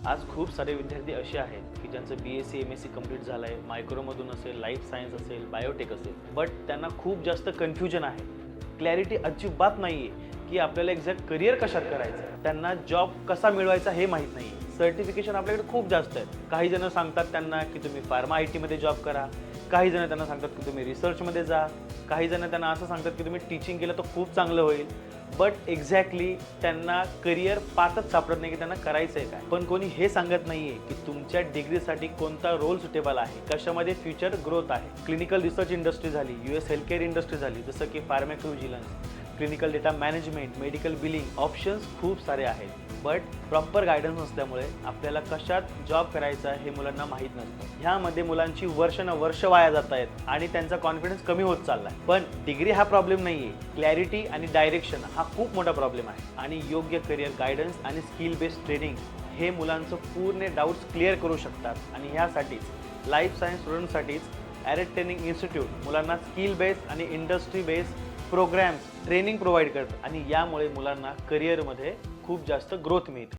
आज खूप सारे विद्यार्थी असे आहेत की ज्यांचं BSc MSc कंप्लीट झालं आहे, मायक्रोमधून असेल, लाईफ सायन्स असेल, बायोटेक असेल, बट त्यांना खूप जास्त कन्फ्युजन आहे. क्लॅरिटी अजिबात नाही आहे की आपल्याला एक्झॅक्ट करिअर कशात करायचं. त्यांना जॉब कसा मिळवायचा हे माहीत नाही आहे. सर्टिफिकेशन आपल्याकडे खूप जास्त आहेत. काही जण सांगतात त्यांना की तुम्ही फार्मा IT मध्ये जॉब करा, काही जण त्यांना सांगतात की तुम्ही रिसर्चमध्ये जा, काही जण त्यांना असं सांगतात की तुम्ही टीचिंग केलं तर खूप चांगलं होईल. बट एक्झॅक्टली त्यांना करिअर पाथच सापडत नाही की त्यांना करायचं आहे काय. पण कोणी हे सांगत नाही आहे की तुमच्या डिग्रीसाठी कोणता रोल सुटेबल आहे, कशामध्ये फ्युचर ग्रोथ आहे. क्लिनिकल रिसर्च इंडस्ट्री झाली, US हेल्थकेअर इंडस्ट्री झाली, जसं की pharmacovigilance, clinical data management, medical billing, options खूप सारे आहेत. बट प्रॉपर गायडन्स नसल्यामुळे आपल्याला कशात जॉब करायचा हे मुलांना माहीत नसतं. ह्यामध्ये मुलांची वर्ष वाया जात आहेत आणि त्यांचा कॉन्फिडन्स कमी होत चालला आहे. पण डिग्री हा प्रॉब्लेम नाही आहे, क्लॅरिटी आणि डायरेक्शन हा खूप मोठा प्रॉब्लेम आहे. आणि योग्य करिअर गायडन्स आणि स्किल बेस्ड ट्रेनिंग हे मुलांचं पूर्ण डाऊट्स क्लिअर करू शकतात. आणि ह्यासाठीच लाईफ सायन्स स्टुडंटसाठीच ॲरेट ट्रेनिंग इन्स्टिट्यूट मुलांना स्किल बेस्ड आणि industry based programmes training provide करतात. आणि यामुळे मुलांना करिअरमध्ये खूप जास्त ग्रोथ मिळते.